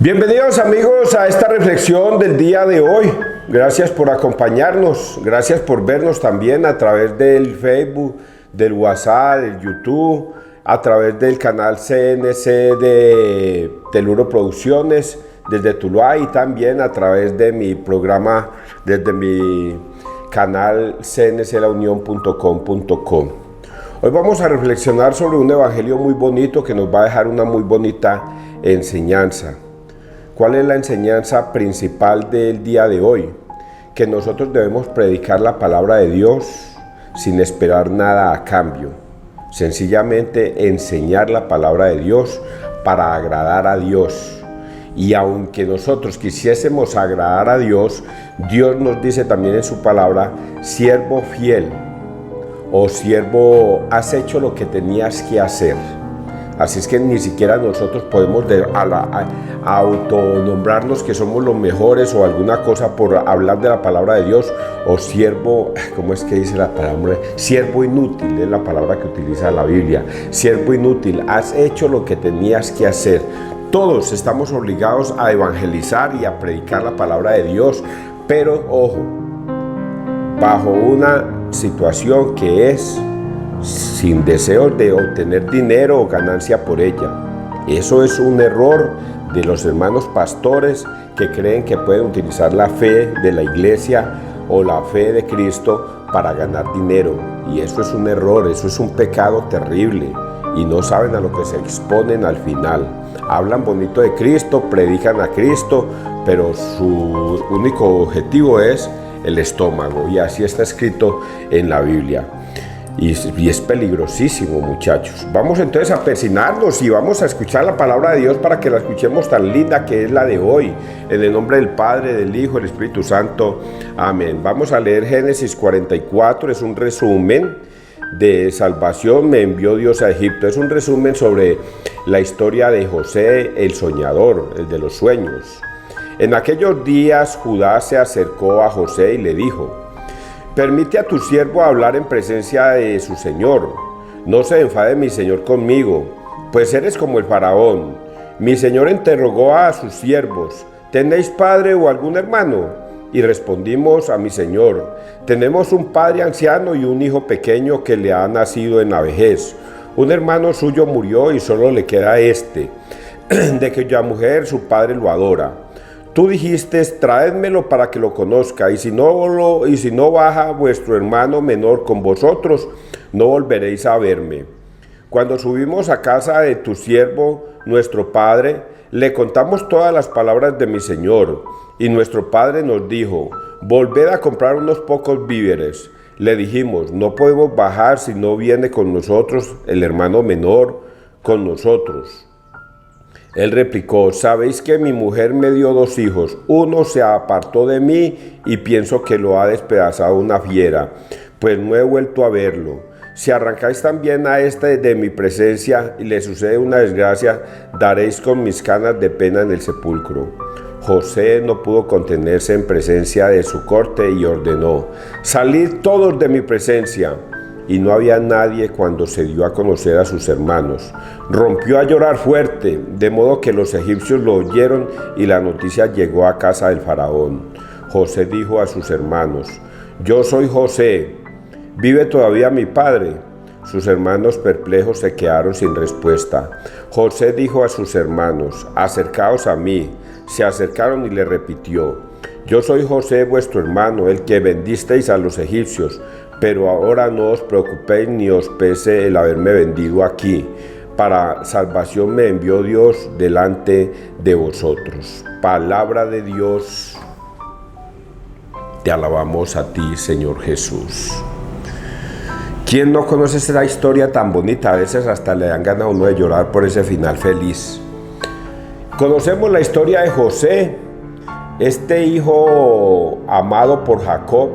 Bienvenidos amigos a esta reflexión del día de hoy. Gracias por acompañarnos, gracias por vernos también a través del Facebook, del WhatsApp, del YouTube, a través del canal CNC de Teluro Producciones desde Tuluá y también a través de mi programa desde mi canal cnclaunion.com.co. Hoy vamos a reflexionar sobre un evangelio muy bonito que nos va a dejar una muy bonita enseñanza. ¿Cuál es la enseñanza principal del día de hoy? Que nosotros debemos predicar la palabra de Dios sin esperar nada a cambio. Sencillamente enseñar la palabra de Dios para agradar a Dios. Y aunque nosotros quisiésemos agradar a Dios, Dios nos dice también en su palabra, siervo fiel o siervo, has hecho lo que tenías que hacer. Así es que ni siquiera nosotros podemos autonombrarnos que somos los mejores o alguna cosa por hablar de la palabra de Dios, o siervo, ¿cómo es que dice la palabra? Siervo inútil es la palabra que utiliza la Biblia. Siervo inútil, has hecho lo que tenías que hacer. Todos estamos obligados a evangelizar y a predicar la palabra de Dios, pero ojo, bajo una situación que es sin deseo de obtener dinero o ganancia por ella. Eso es un error de los hermanos pastores que creen que pueden utilizar la fe de la iglesia o la fe de Cristo para ganar dinero. Y eso es un error, eso es un pecado terrible. Y no saben a lo que se exponen al final. Hablan bonito de Cristo, predican a Cristo, pero su único objetivo es el estómago. Y así está escrito en la Biblia. Y es peligrosísimo, muchachos. Vamos entonces a persignarnos y vamos a escuchar la palabra de Dios para que la escuchemos tan linda que es la de hoy. En el nombre del Padre, del Hijo, del Espíritu Santo. Amén. Vamos a leer Génesis 44, es un resumen de salvación. Me envió Dios a Egipto. Es un resumen sobre la historia de José, el soñador, el de los sueños. En aquellos días Judá se acercó a José y le dijo: permite a tu siervo hablar en presencia de su señor. No se enfade mi señor conmigo, pues eres como el faraón. Mi señor interrogó a sus siervos: ¿tenéis padre o algún hermano? Y respondimos a mi señor: tenemos un padre anciano y un hijo pequeño que le ha nacido en la vejez. Un hermano suyo murió y solo le queda este, de cuya mujer su padre lo adora. Tú dijiste: traédmelo para que lo conozca, y si no baja vuestro hermano menor con vosotros, no volveréis a verme. Cuando subimos a casa de tu siervo, nuestro padre, le contamos todas las palabras de mi señor, y nuestro padre nos dijo: volved a comprar unos pocos víveres. Le dijimos: no podemos bajar si no viene con nosotros el hermano menor con nosotros. Él replicó: sabéis que mi mujer me dio 2 hijos, uno se apartó de mí y pienso que lo ha despedazado una fiera, pues no he vuelto a verlo. Si arrancáis también a este de mi presencia y le sucede una desgracia, daréis con mis canas de pena en el sepulcro. José no pudo contenerse en presencia de su corte y ordenó: salid todos de mi presencia. Y no había nadie cuando se dio a conocer a sus hermanos. Rompió a llorar fuerte, de modo que los egipcios lo oyeron y la noticia llegó a casa del faraón. José dijo a sus hermanos: yo soy José, ¿vive todavía mi padre? Sus hermanos perplejos se quedaron sin respuesta. José dijo a sus hermanos: acercaos a mí. Se acercaron y le repitió: yo soy José vuestro hermano, el que vendisteis a los egipcios. Pero ahora no os preocupéis ni os pese el haberme vendido aquí. Para salvación me envió Dios delante de vosotros. Palabra de Dios. Te alabamos a ti, Señor Jesús. ¿Quién no conoce esta historia tan bonita? A veces hasta le dan ganas a uno de llorar por ese final feliz. Conocemos la historia de José, este hijo amado por Jacob,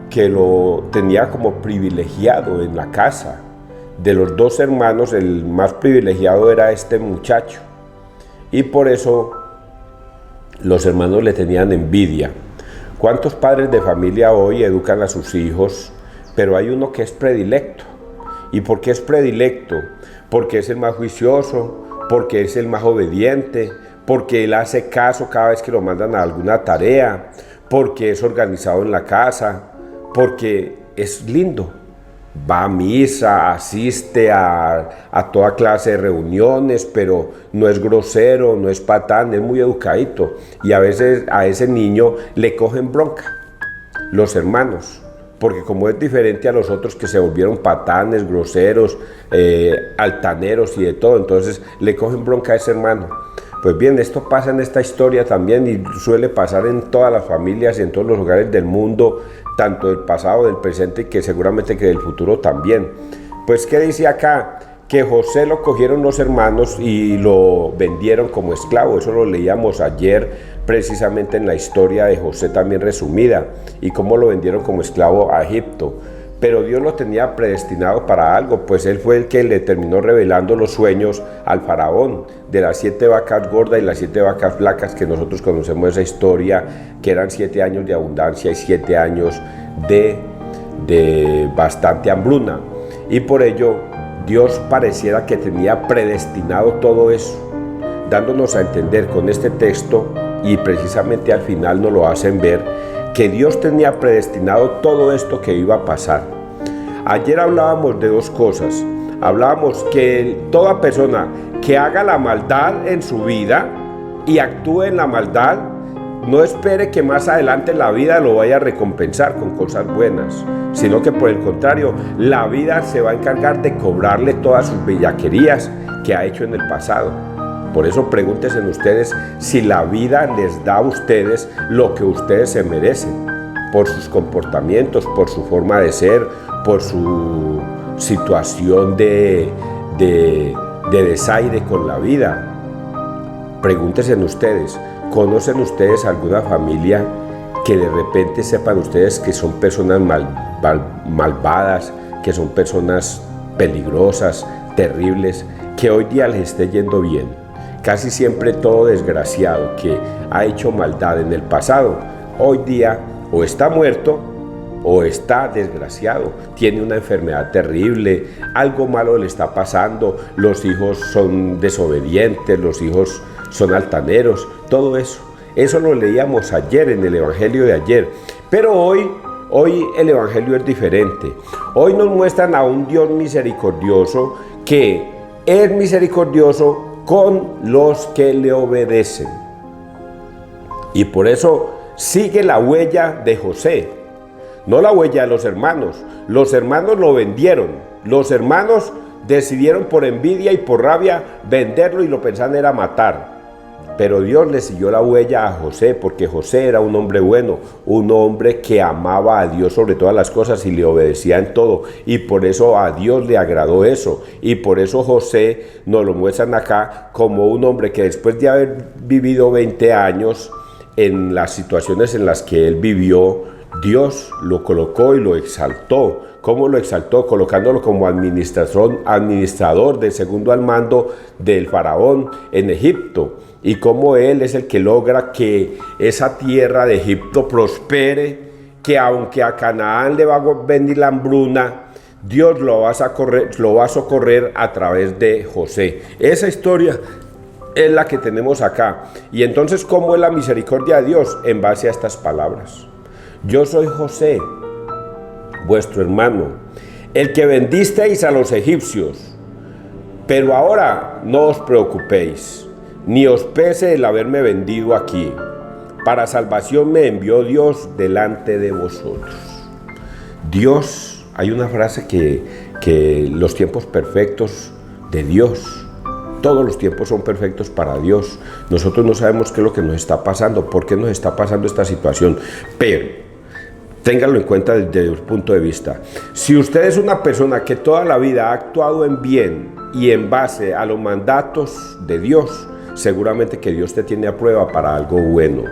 que lo tenía como privilegiado en la casa. De los 2 hermanos, el más privilegiado era este muchacho. Y por eso los hermanos le tenían envidia. ¿Cuántos padres de familia hoy educan a sus hijos? Pero hay uno que es predilecto. ¿Y por qué es predilecto? Porque es el más juicioso, porque es el más obediente, porque él hace caso cada vez que lo mandan a alguna tarea, porque es organizado en la casa, porque es lindo. Va a misa, asiste a toda clase de reuniones, pero no es grosero, no es patán, es muy educadito. Y a veces a ese niño le cogen bronca los hermanos, porque como es diferente a los otros que se volvieron patanes, groseros, altaneros y de todo, entonces le cogen bronca a ese hermano. Pues bien, esto pasa en esta historia también y suele pasar en todas las familias y en todos los hogares del mundo, tanto del pasado, del presente y que seguramente que del futuro también. Pues, ¿qué dice acá? Que José lo cogieron los hermanos y lo vendieron como esclavo. Eso lo leíamos ayer precisamente en la historia de José también resumida y cómo lo vendieron como esclavo a Egipto. Pero Dios lo tenía predestinado para algo, pues Él fue el que le terminó revelando los sueños al faraón de las 7 vacas gordas y las 7 vacas flacas, que nosotros conocemos esa historia, que eran 7 años de abundancia y 7 años de bastante hambruna. Y por ello Dios pareciera que tenía predestinado todo eso, dándonos a entender con este texto, y precisamente al final nos lo hacen ver, que Dios tenía predestinado todo esto que iba a pasar. Ayer hablábamos de dos cosas. Hablábamos que toda persona que haga la maldad en su vida y actúe en la maldad, no espere que más adelante la vida lo vaya a recompensar con cosas buenas, sino que por el contrario, la vida se va a encargar de cobrarle todas sus bellaquerías que ha hecho en el pasado. Por eso pregúntense ustedes si la vida les da a ustedes lo que ustedes se merecen, por sus comportamientos, por su forma de ser, por su situación de desaire con la vida. Pregúntense ustedes, ¿conocen ustedes alguna familia que de repente sepan ustedes que son personas malvadas, que son personas peligrosas, terribles, que hoy día les esté yendo bien? Casi siempre todo desgraciado que ha hecho maldad en el pasado, hoy día o está muerto o está desgraciado, tiene una enfermedad terrible, algo malo le está pasando, los hijos son desobedientes, los hijos son altaneros, todo eso. Eso lo leíamos ayer en el Evangelio de ayer, pero hoy el Evangelio es diferente. Hoy nos muestran a un Dios misericordioso que es misericordioso con los que le obedecen. Y por eso sigue la huella de José, no la huella de los hermanos. Los hermanos lo vendieron, los hermanos decidieron por envidia y por rabia venderlo y lo pensaban era matar. Pero Dios le siguió la huella a José, porque José era un hombre bueno, un hombre que amaba a Dios sobre todas las cosas y le obedecía en todo, y por eso a Dios le agradó eso, y por eso José nos lo muestran acá como un hombre que después de haber vivido 20 años en las situaciones en las que él vivió, Dios lo colocó y lo exaltó. ¿Cómo lo exaltó? Colocándolo como administrador del segundo al mando del faraón en Egipto. Y cómo él es el que logra que esa tierra de Egipto prospere, que aunque a Canaán le va a venir la hambruna, Dios lo va a socorrer a través de José. Esa historia es la que tenemos acá. Y entonces, ¿cómo es la misericordia de Dios? En base a estas palabras. Yo soy José, vuestro hermano, el que vendisteis a los egipcios, pero ahora no os preocupéis, ni os pese el haberme vendido aquí. Para salvación me envió Dios delante de vosotros. Dios, hay una frase que los tiempos perfectos de Dios, todos los tiempos son perfectos para Dios. Nosotros no sabemos qué es lo que nos está pasando, por qué nos está pasando esta situación, pero ténganlo en cuenta desde un punto de vista. Si usted es una persona que toda la vida ha actuado en bien y en base a los mandatos de Dios, seguramente que Dios te tiene a prueba para algo bueno.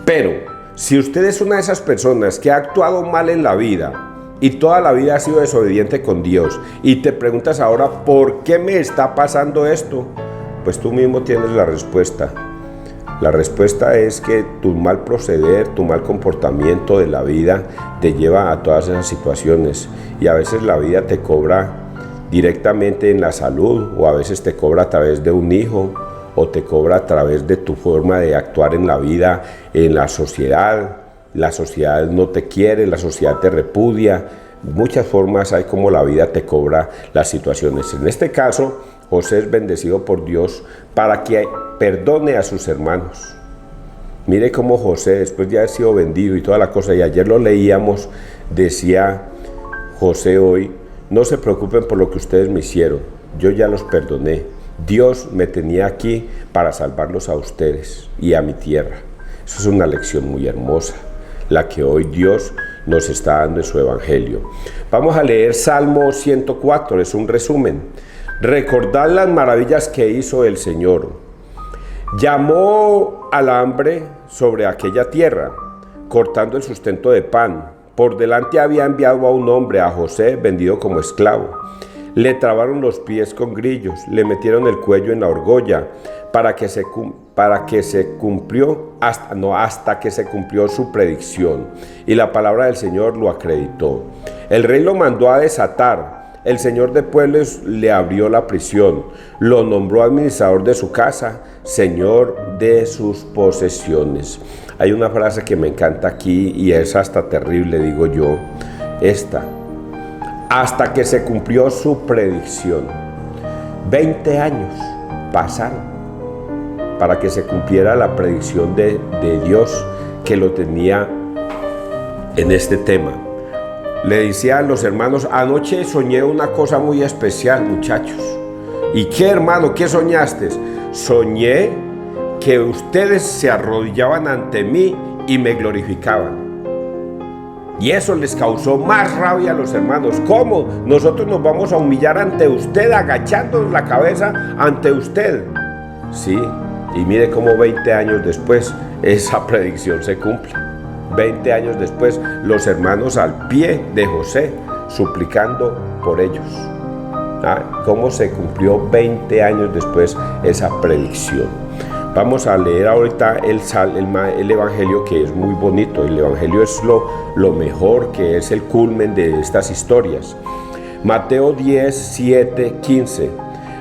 Pero si usted es una de esas personas que ha actuado mal en la vida y toda la vida ha sido desobediente con Dios y te preguntas ahora, ¿por qué me está pasando esto? Pues tú mismo tienes la respuesta. La respuesta es que tu mal proceder, tu mal comportamiento de la vida te lleva a todas esas situaciones, y a veces la vida te cobra directamente en la salud, o a veces te cobra a través de un hijo, o te cobra a través de tu forma de actuar en la vida, en la sociedad. La sociedad no te quiere, la sociedad te repudia. Muchas formas hay como la vida te cobra las situaciones. En este caso, José es bendecido por Dios para que perdone a sus hermanos. Mire cómo José, después de haber sido vendido y toda la cosa, y ayer lo leíamos, decía José hoy: no se preocupen por lo que ustedes me hicieron, yo ya los perdoné. Dios me tenía aquí para salvarlos a ustedes y a mi tierra. Eso es una lección muy hermosa, la que hoy Dios nos está dando en su evangelio. Vamos a leer Salmo 104, es un resumen. Recordad las maravillas que hizo el Señor. Llamó al hambre sobre aquella tierra, cortando el sustento de pan. Por delante había enviado a un hombre, a José, vendido como esclavo. Le trabaron los pies con grillos, le metieron el cuello en la argolla, hasta que se cumplió su predicción. Y la palabra del Señor lo acreditó. El rey lo mandó a desatar. El señor de pueblos le abrió la prisión, lo nombró administrador de su casa, señor de sus posesiones. Hay una frase que me encanta aquí y es hasta terrible, digo yo, hasta que se cumplió su predicción. 20 años pasaron para que se cumpliera la predicción de Dios que lo tenía en este tema. Le decía a los hermanos: anoche soñé una cosa muy especial, muchachos. ¿Y qué, hermano? ¿Qué soñaste? Soñé que ustedes se arrodillaban ante mí y me glorificaban. Y eso les causó más rabia a los hermanos. ¿Cómo? Nosotros nos vamos a humillar ante usted, agachándonos la cabeza ante usted. Sí, y mire cómo 20 años después esa predicción se cumple. 20 años después, los hermanos al pie de José, suplicando por ellos. ¿Cómo se cumplió 20 años después esa predicción? Vamos a leer ahorita el Evangelio, que es muy bonito. El Evangelio es lo mejor, que es el culmen de estas historias. Mateo 10, 7, 15.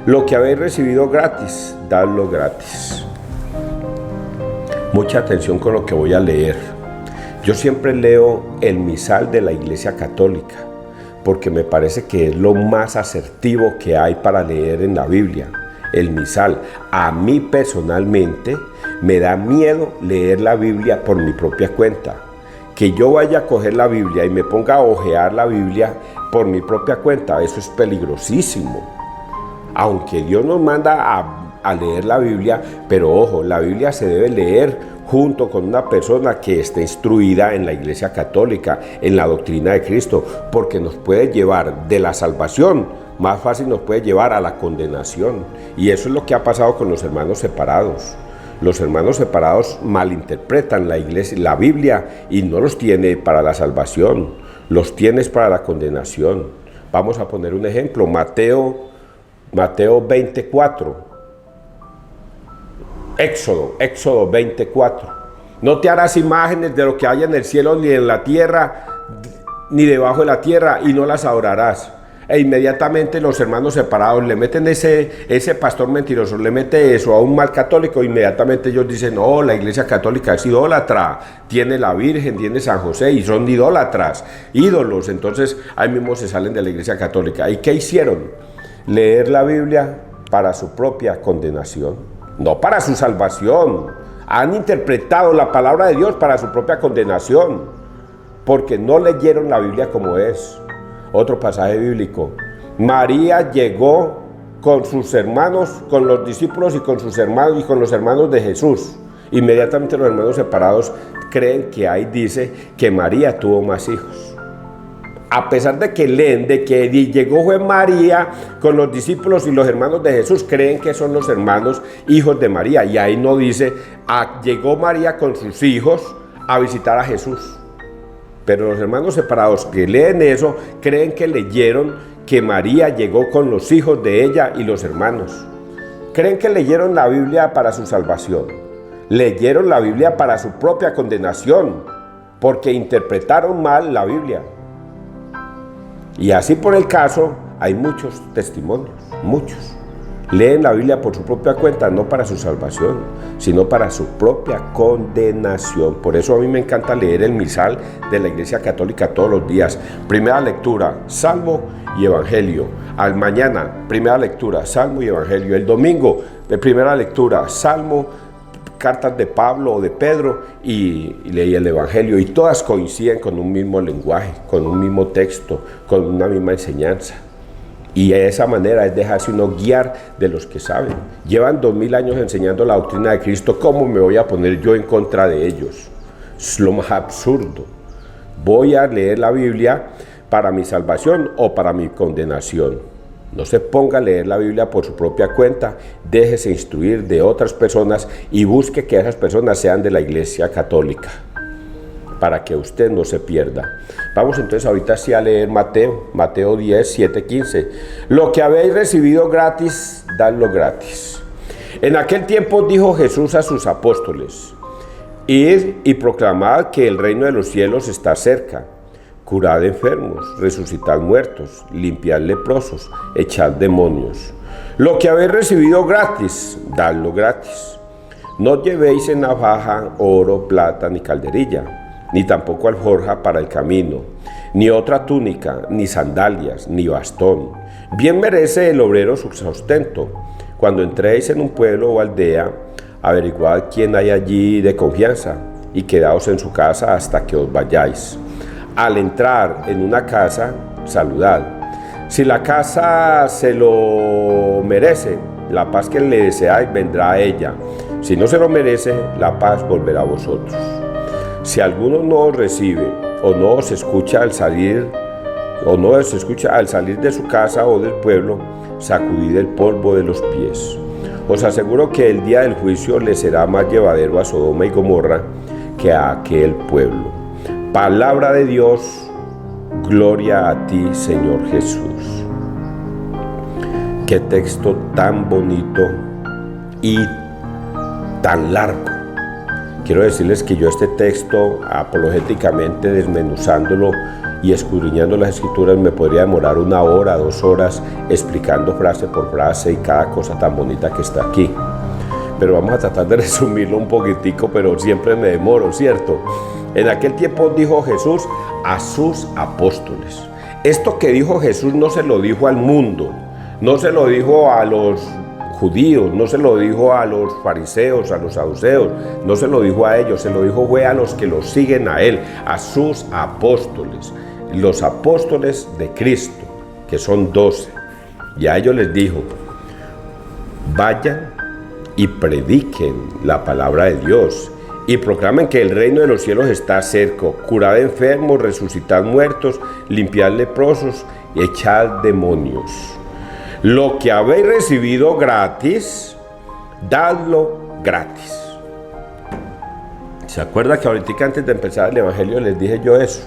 Lo que habéis recibido gratis, dadlo gratis. Mucha atención con lo que voy a leer. Yo siempre leo el misal de la Iglesia Católica, porque me parece que es lo más asertivo que hay para leer en la Biblia. El misal. A mí personalmente me da miedo leer la Biblia por mi propia cuenta. Que yo vaya a coger la Biblia y me ponga a hojear la Biblia por mi propia cuenta, eso es peligrosísimo. Aunque Dios nos manda a leer la Biblia, pero ojo, la Biblia se debe leer junto con una persona que esté instruida en la Iglesia Católica, en la doctrina de Cristo, porque nos puede llevar de la salvación, más fácil nos puede llevar a la condenación. Y eso es lo que ha pasado con los hermanos separados. Los hermanos separados malinterpretan la Iglesia, la Biblia, y no los tiene para la salvación, los tienes para la condenación. Vamos a poner un ejemplo, Mateo 24. Éxodo 24. No te harás imágenes de lo que hay en el cielo, ni en la tierra, ni debajo de la tierra, y no las adorarás. E inmediatamente los hermanos separados le meten ese pastor mentiroso, le mete eso a un mal católico. Inmediatamente ellos dicen: no, la Iglesia Católica es idólatra, tiene la Virgen, tiene San José, y son idólatras, ídolos. Entonces ahí mismo se salen de la Iglesia Católica. ¿Y qué hicieron? Leer la Biblia para su propia condenación, no para su salvación. Han interpretado la palabra de Dios para su propia condenación, porque no leyeron la Biblia como es. Otro pasaje bíblico. María llegó con sus hermanos, con los discípulos y con sus hermanos y con los hermanos de Jesús. Inmediatamente los hermanos separados creen que ahí dice que María tuvo más hijos. A pesar de que leen de que llegó fue María con los discípulos y los hermanos de Jesús, creen que son los hermanos hijos de María. Y ahí no dice: llegó María con sus hijos a visitar a Jesús. Pero los hermanos separados que leen eso, creen que leyeron que María llegó con los hijos de ella y los hermanos. Creen que leyeron la Biblia para su salvación. Leyeron la Biblia para su propia condenación, porque interpretaron mal la Biblia. Y así por el caso, hay muchos testimonios, muchos. leen la Biblia por su propia cuenta, no para su salvación, sino para su propia condenación. Por eso a mí me encanta leer el misal de la Iglesia Católica todos los días. Primera lectura, Salmo y Evangelio. Al mañana, primera lectura, Salmo y Evangelio. El domingo, de primera lectura, Salmo, cartas de Pablo o de Pedro, y leí el Evangelio, y todas coinciden con un mismo lenguaje, con un mismo texto, con una misma enseñanza. Y de esa manera es dejarse uno guiar de los que saben. Llevan 2000 años enseñando la doctrina de Cristo. ¿Cómo me voy a poner yo en contra de ellos? Es lo más absurdo. ¿Voy a leer la Biblia para mi salvación o para mi condenación? No se ponga a leer la Biblia por su propia cuenta, déjese instruir de otras personas y busque que esas personas sean de la Iglesia Católica, para que usted no se pierda. Vamos entonces ahorita sí a leer Mateo 10, 7, 15. Lo que habéis recibido gratis, dadlo gratis. En aquel tiempo dijo Jesús a sus apóstoles: id y proclamad que el reino de los cielos está cerca. Curad enfermos, resucitad muertos, limpiad leprosos, echad demonios. Lo que habéis recibido gratis, dadlo gratis. No llevéis en navaja, oro, plata, ni calderilla, ni tampoco alforja para el camino, ni otra túnica, ni sandalias, ni bastón. Bien merece el obrero su sustento. Cuando entréis en un pueblo o aldea, averiguad quién hay allí de confianza, y quedaos en su casa hasta que os vayáis. Al entrar en una casa, saludad. Si la casa se lo merece, la paz que le deseáis vendrá a ella. Si no se lo merece, la paz volverá a vosotros. Si alguno no os recibe o no os escucha al salir de su casa o del pueblo, sacudid el polvo de los pies. Os aseguro que el día del juicio le será más llevadero a Sodoma y Gomorra que a aquel pueblo. Palabra de Dios, gloria a ti, Señor Jesús. Qué texto tan bonito y tan largo. Quiero decirles que yo este texto, apologéticamente desmenuzándolo y escudriñando las escrituras, me podría demorar 1 hora, 2 horas explicando frase por frase y cada cosa tan bonita que está aquí. Pero vamos a tratar de resumirlo un poquitico, pero siempre me demoro, ¿cierto? En aquel tiempo dijo Jesús a sus apóstoles. Esto que dijo Jesús no se lo dijo al mundo, no se lo dijo a los judíos, no se lo dijo a los fariseos, a los saduceos, no se lo dijo a ellos, se lo dijo fue a los que lo siguen a él, a sus apóstoles, los apóstoles de Cristo, que son 12. Y a ellos les dijo: vayan y prediquen la palabra de Dios y proclamen que el reino de los cielos está cerca. Curad enfermos, resucitad muertos, limpiad leprosos y echad demonios. Lo que habéis recibido gratis, dadlo gratis. ¿Se acuerda que ahorita antes de empezar el Evangelio les dije yo eso?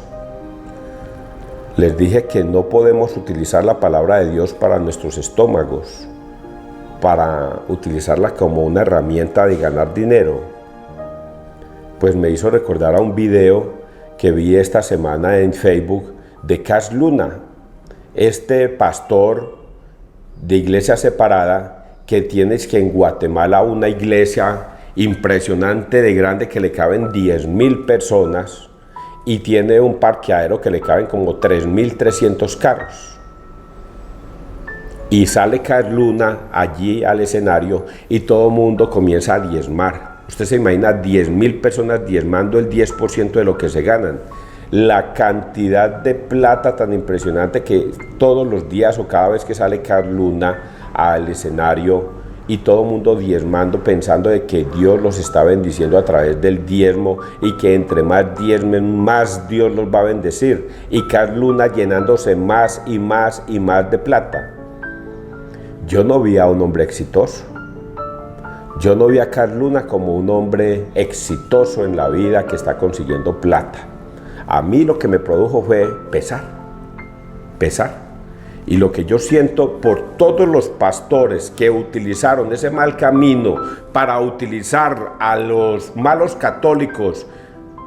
Les dije que no podemos utilizar la palabra de Dios para nuestros estómagos, para utilizarla como una herramienta de ganar dinero. Pues me hizo recordar a un video que vi esta semana en Facebook de Cash Luna, este pastor de iglesia separada que tiene en Guatemala una iglesia impresionante de grande que le caben 10,000 personas y tiene un parqueadero que le caben como 3,300 carros. Y sale Cash Luna allí al escenario y todo el mundo comienza a diezmar. Usted se imagina 10,000 personas diezmando el 10% de lo que se ganan. La cantidad de plata tan impresionante que todos los días o cada vez que sale Cash Luna al escenario y todo el mundo diezmando, pensando de que Dios los está bendiciendo a través del diezmo y que entre más diezmen, más Dios los va a bendecir. Y Cash Luna llenándose más y más y más de plata. Yo no vi a un hombre exitoso. Yo no vi a Cash Luna como un hombre exitoso en la vida que está consiguiendo plata. A mí lo que me produjo fue pesar. Y lo que yo siento por todos los pastores que utilizaron ese mal camino para utilizar a los malos católicos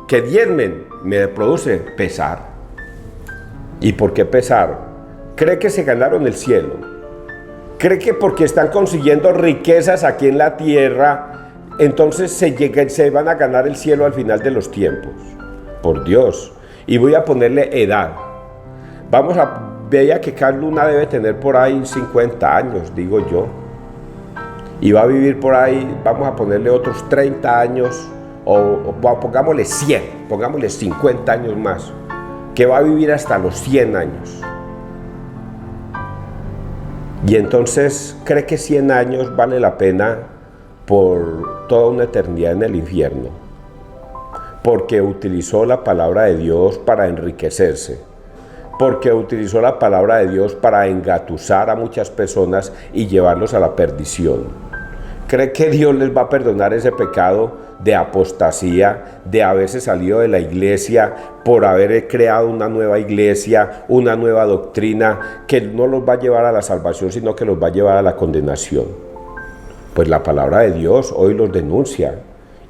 que diezmen, me produce pesar. ¿Y por qué pesar? ¿Cree que se ganaron el cielo? Cree que porque están consiguiendo riquezas aquí en la tierra, entonces se van a ganar el cielo al final de los tiempos. Por Dios. Y voy a ponerle edad. Veía que Carl Luna debe tener por ahí 50 años, digo yo. Y va a vivir por ahí, vamos a ponerle otros 30 años, o pongámosle 100, pongámosle 50 años más, que va a vivir hasta los 100 años. Y entonces cree que 100 años vale la pena por toda una eternidad en el infierno, porque utilizó la palabra de Dios para enriquecerse, porque utilizó la palabra de Dios para engatusar a muchas personas y llevarlos a la perdición. ¿Cree que Dios les va a perdonar ese pecado de apostasía, de haberse salido de la iglesia por haber creado una nueva iglesia, una nueva doctrina que no los va a llevar a la salvación, sino que los va a llevar a la condenación? Pues la palabra de Dios hoy los denuncia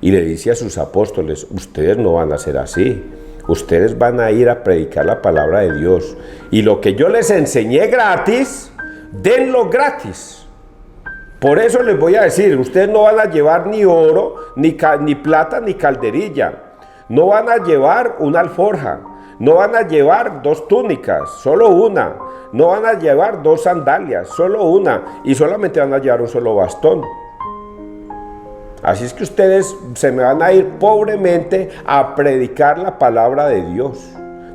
y le dice a sus apóstoles: ustedes no van a ser así, ustedes van a ir a predicar la palabra de Dios, y lo que yo les enseñé gratis, denlo gratis. Por eso les voy a decir, ustedes no van a llevar ni oro, ni plata, ni calderilla. No van a llevar una alforja. No van a llevar 2 túnicas, solo una. No van a llevar 2 sandalias, solo una. Y solamente van a llevar un solo bastón. Así es que ustedes se me van a ir pobremente a predicar la palabra de Dios.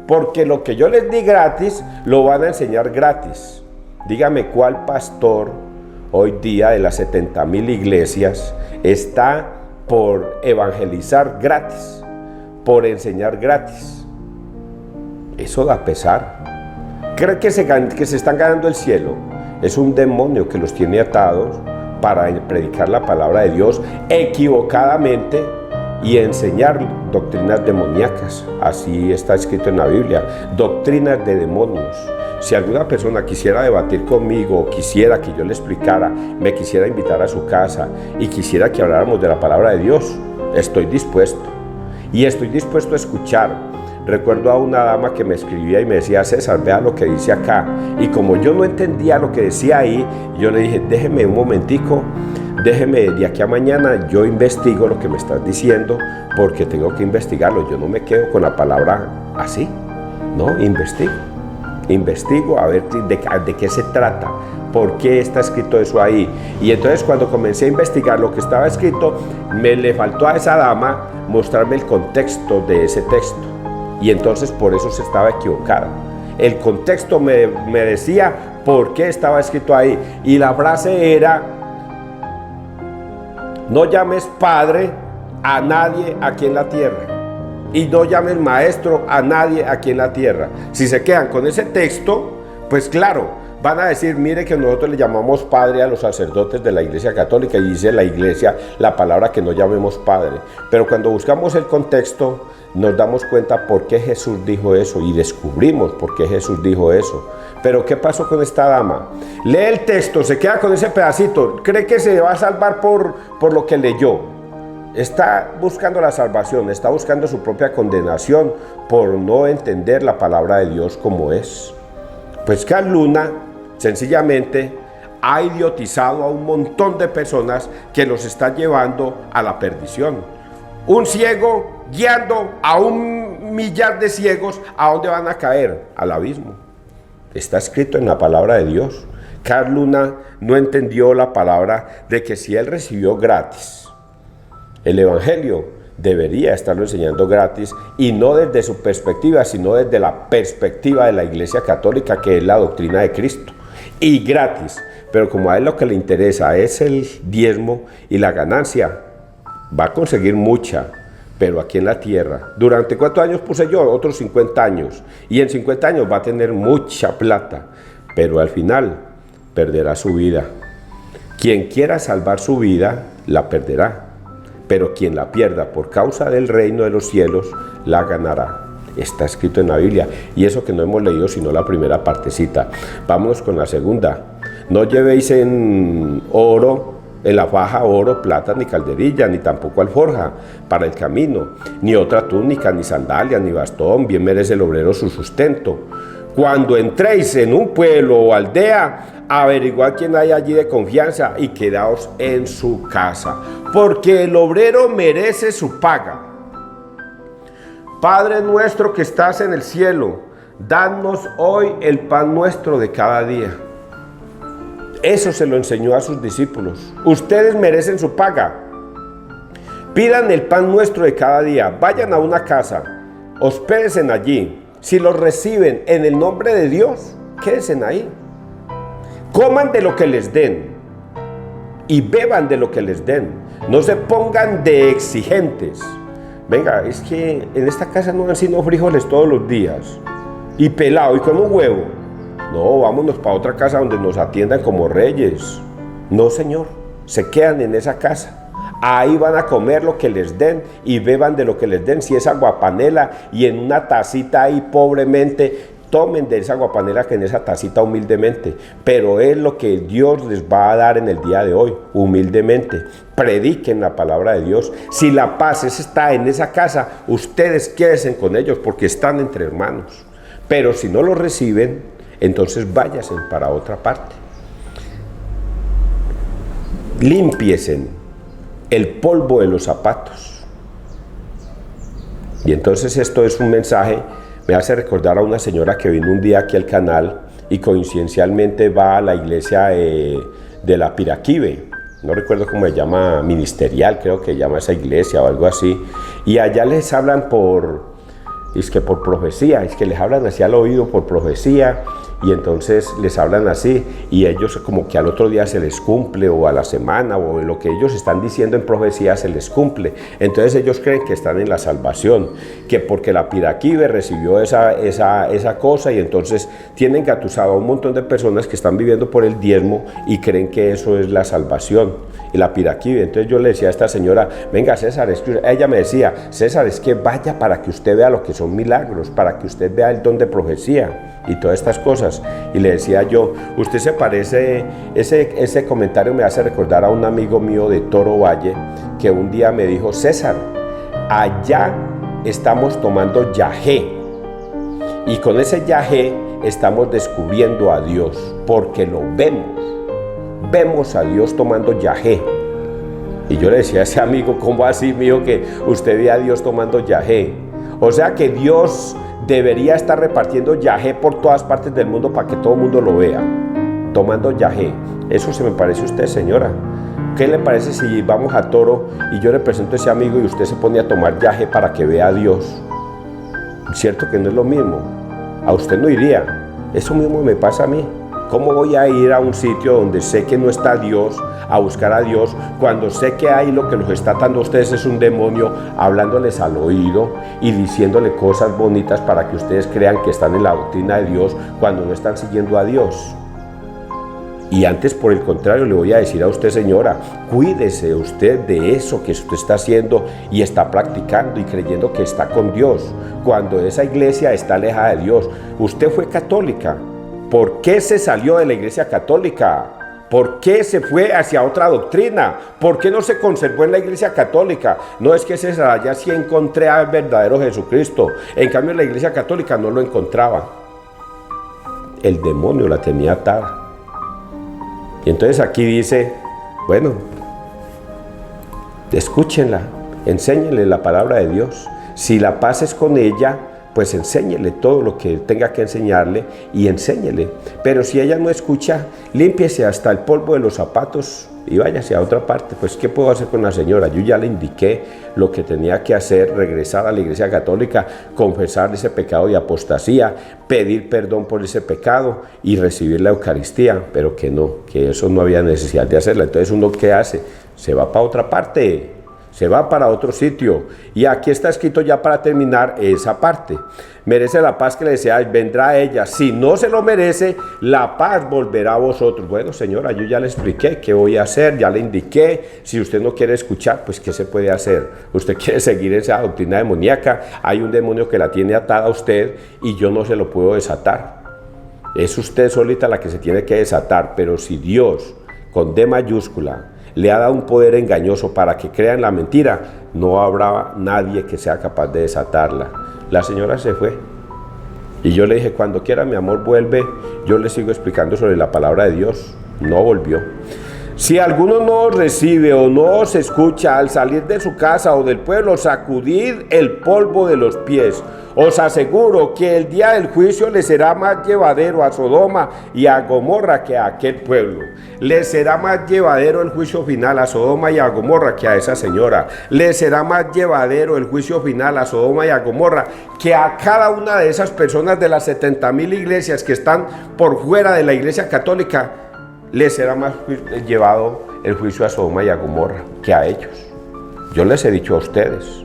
Porque lo que yo les di gratis, lo van a enseñar gratis. Dígame cuál pastor hoy día de las 70,000 iglesias está por evangelizar gratis, por enseñar gratis. Eso da pesar. ¿Cree que se están ganando el cielo? Es un demonio que los tiene atados para predicar la palabra de Dios equivocadamente y enseñar doctrinas demoníacas. Así está escrito en la Biblia, doctrinas de demonios. Si alguna persona quisiera debatir conmigo, quisiera que yo le explicara, me quisiera invitar a su casa y quisiera que habláramos de la palabra de Dios, estoy dispuesto. Y estoy dispuesto a escuchar. Recuerdo a una dama que me escribía y me decía: César, vea lo que dice acá. Y como yo no entendía lo que decía ahí, yo le dije: déjeme un momentico, déjeme de aquí a mañana, yo investigo lo que me estás diciendo, porque tengo que investigarlo. Yo no me quedo con la palabra así, no, investigo a ver de qué se trata, por qué está escrito eso ahí. Y entonces cuando comencé a investigar lo que estaba escrito, me le faltó a esa dama mostrarme el contexto de ese texto, y entonces por eso se estaba equivocada. El contexto me decía por qué estaba escrito ahí, y la frase era: no llames padre a nadie aquí en la tierra, y no llames maestro a nadie aquí en la tierra. Si se quedan con ese texto, pues claro, van a decir: mire que nosotros le llamamos padre a los sacerdotes de la Iglesia Católica, y dice la Iglesia, la palabra, que no llamemos padre. Pero cuando buscamos el contexto, nos damos cuenta por qué Jesús dijo eso, y descubrimos por qué Jesús dijo eso. Pero ¿qué pasó con esta dama? Lee el texto, se queda con ese pedacito, cree que se va a salvar por lo que leyó. Está buscando la salvación, está buscando su propia condenación por no entender la palabra de Dios como es. Pues Carl Luna sencillamente ha idiotizado a un montón de personas que los está llevando a la perdición. Un ciego guiando a 1,000,000 de ciegos, ¿a dónde van a caer? Al abismo. Está escrito en la palabra de Dios. Carl Luna no entendió la palabra de que si él recibió gratis el evangelio, debería estarlo enseñando gratis, y no desde su perspectiva, sino desde la perspectiva de la Iglesia Católica, que es la doctrina de Cristo, y gratis. Pero como a él lo que le interesa es el diezmo y la ganancia, va a conseguir mucha, pero aquí en la tierra. ¿Durante cuántos años puse yo? Otros 50 años. Y en 50 años va a tener mucha plata, pero al final perderá su vida. Quien quiera salvar su vida, la perderá. Pero quien la pierda por causa del reino de los cielos, la ganará. Está escrito en la Biblia, y eso que no hemos leído sino la primera partecita. Vámonos con la segunda. No llevéis en la faja oro, plata, ni calderilla, ni tampoco alforja para el camino, ni otra túnica, ni sandalia, ni bastón, bien merece el obrero su sustento. Cuando entréis en un pueblo o aldea, averiguad quién hay allí de confianza y quedaos en su casa, porque el obrero merece su paga. Padre nuestro que estás en el cielo, danos hoy el pan nuestro de cada día. Eso se lo enseñó a sus discípulos. Ustedes merecen su paga. Pidan el pan nuestro de cada día. Vayan a una casa, hospédense allí. Si los reciben en el nombre de Dios, quédense ahí. Coman de lo que les den y beban de lo que les den. No se pongan de exigentes. Venga, es que en esta casa no dan sino frijoles todos los días y pelado y con un huevo. No, vámonos para otra casa donde nos atiendan como reyes. No, señor, se quedan en esa casa. Ahí van a comer lo que les den y beban de lo que les den. Si es aguapanela y en una tacita ahí pobremente, tomen de esa aguapanela que en esa tacita humildemente. Pero es lo que Dios les va a dar en el día de hoy, humildemente. Prediquen la palabra de Dios. Si la paz está en esa casa, ustedes quédense con ellos porque están entre hermanos. Pero si no lo reciben, entonces váyanse para otra parte. Límpiesen el polvo de los zapatos. Y entonces esto es un mensaje, me hace recordar a una señora que vino un día aquí al canal y coincidencialmente va a la iglesia de la Piraquive, no recuerdo cómo se llama, ministerial, creo que llama esa iglesia o algo así, y allá les hablan por profecía, es que les hablan así al oído por profecía, y entonces les hablan así y ellos como que al otro día se les cumple o a la semana o lo que ellos están diciendo en profecía se les cumple. Entonces ellos creen que están en la salvación, que porque la Piraquive recibió esa cosa y entonces tienen engatusado a un montón de personas que están viviendo por el diezmo y creen que eso es la salvación. Y la Piraquive, entonces yo le decía a esta señora, venga César, ella me decía, César, es que vaya para que usted vea lo que son milagros, para que usted vea el don de profecía y todas estas cosas. Y le decía yo, usted se parece, ese comentario me hace recordar a un amigo mío de Toro Valle, que un día me dijo, César, allá estamos tomando yagé, y con ese yagé estamos descubriendo a Dios, porque lo vemos a Dios tomando yagé. Y yo le decía a ese amigo, ¿cómo así, mío, que usted ve a Dios tomando yagé? O sea que Dios debería estar repartiendo yagé por todas partes del mundo para que todo el mundo lo vea, tomando yagé. Eso se me parece a usted, señora. ¿Qué le parece si vamos a Toro y yo le presento a ese amigo y usted se pone a tomar yagé para que vea a Dios? Cierto que no es lo mismo. A usted no iría. Eso mismo me pasa a mí. ¿Cómo voy a ir a un sitio donde sé que no está Dios, a buscar a Dios, cuando sé que ahí lo que los está atando a ustedes es un demonio hablándoles al oído y diciéndole cosas bonitas para que ustedes crean que están en la doctrina de Dios cuando no están siguiendo a Dios? Y antes, por el contrario, le voy a decir a usted, señora, cuídese usted de eso que usted está haciendo y está practicando y creyendo que está con Dios, cuando esa iglesia está alejada de Dios. Usted fue católica. ¿Por qué se salió de la iglesia católica? ¿Por qué se fue hacia otra doctrina? ¿Por qué no se conservó en la iglesia católica? No es que César, allá sí encontré al verdadero Jesucristo. En cambio, en la iglesia católica no lo encontraba. El demonio la tenía atada. Y entonces aquí dice, bueno, escúchenla, enséñenle la palabra de Dios. Si la paz es con ella, pues enséñele todo lo que tenga que enseñarle y enséñele. Pero si ella no escucha, límpiese hasta el polvo de los zapatos y váyase a otra parte. Pues, ¿qué puedo hacer con la señora? Yo ya le indiqué lo que tenía que hacer, regresar a la iglesia católica, confesar ese pecado de apostasía, pedir perdón por ese pecado y recibir la Eucaristía, pero que no, que eso no había necesidad de hacerla. Entonces, ¿uno qué hace? Se va para otra parte. Se va para otro sitio. Y aquí está escrito ya para terminar esa parte. Merece la paz que le deseáis, vendrá a ella. Si no se lo merece, la paz volverá a vosotros. Bueno, señora, yo ya le expliqué qué voy a hacer, ya le indiqué. Si usted no quiere escuchar, pues ¿qué se puede hacer? Usted quiere seguir esa doctrina demoníaca. Hay un demonio que la tiene atada a usted y yo no se lo puedo desatar. Es usted solita la que se tiene que desatar. Pero si Dios, con D mayúscula, le ha dado un poder engañoso para que crean la mentira, no habrá nadie que sea capaz de desatarla. La señora se fue Y yo le dije, cuando quiera mi amor vuelve. Yo le sigo explicando sobre la palabra de Dios. No volvió. Si alguno no os recibe o no os escucha al salir de su casa o del pueblo, sacudid el polvo de los pies. Os aseguro que el día del juicio le será más llevadero a Sodoma y a Gomorra que a aquel pueblo. Le será más llevadero el juicio final a Sodoma y a Gomorra que a esa señora. Le será más llevadero el juicio final a Sodoma y a Gomorra que a cada una de esas personas de las 70,000 iglesias que están por fuera de la iglesia católica. Les será más llevado el juicio a Sodoma y a Gomorra que a ellos. Yo les he dicho a ustedes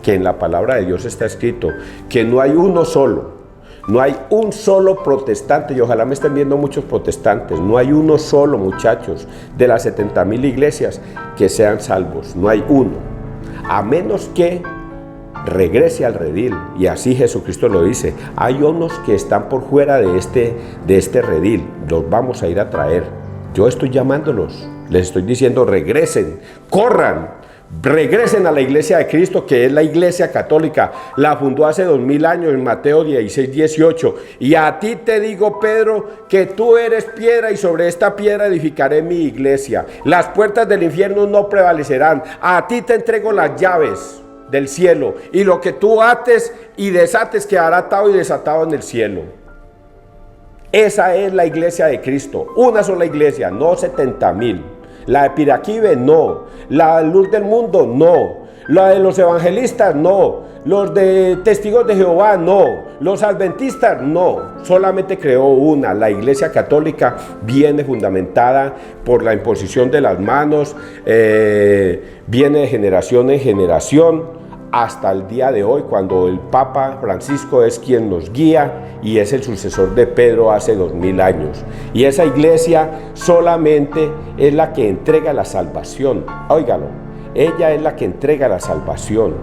que en la palabra de Dios está escrito que no hay uno solo, no hay un solo protestante, y ojalá me estén viendo muchos protestantes, no hay uno solo, muchachos, de las 70,000 iglesias que sean salvos, no hay uno, a menos que regrese al redil, y así Jesucristo lo dice. Hay unos que están por fuera de este redil, los vamos a ir a traer. Yo estoy llamándolos, les estoy diciendo regresen, corran, regresen a la iglesia de Cristo, que es la iglesia católica. La fundó hace 2000 años en Mateo 16:18. Y a ti te digo, Pedro, que tú eres piedra y sobre esta piedra edificaré mi iglesia. Las puertas del infierno no prevalecerán. A ti te entrego las llaves del cielo, y lo que tú ates y desates quedará atado y desatado en el cielo. Esa es la iglesia de Cristo, una sola iglesia, no 70,000. La de Piraquive, no. La Luz del Mundo, no. La de los evangelistas, no. Los de Testigos de Jehová, no. Los adventistas, no. Solamente creó una. La iglesia católica viene fundamentada por la imposición de las manos, viene de generación en generación hasta el día de hoy, cuando el Papa Francisco es quien nos guía y es el sucesor de Pedro hace 2000 años. Y esa iglesia solamente es la que entrega la salvación. Óigalo, ella es la que entrega la salvación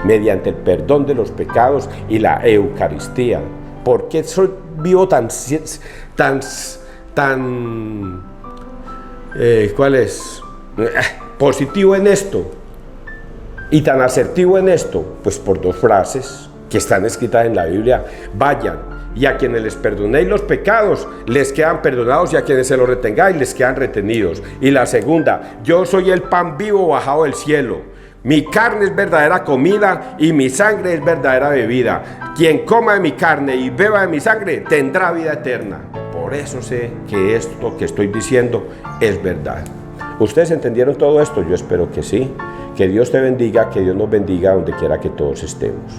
mediante el perdón de los pecados y la Eucaristía. ¿Por qué soy vivo tan positivo en esto? Y tan asertivo en esto, pues por dos frases que están escritas en la Biblia. Vayan, y a quienes les perdonéis los pecados, les quedan perdonados, y a quienes se los retengáis, les quedan retenidos. Y la segunda, yo soy el pan vivo bajado del cielo. Mi carne es verdadera comida y mi sangre es verdadera bebida. Quien coma de mi carne y beba de mi sangre tendrá vida eterna. Por eso sé que esto que estoy diciendo es verdad. ¿Ustedes entendieron todo esto? Yo espero que sí. Que Dios te bendiga, que Dios nos bendiga donde quiera que todos estemos.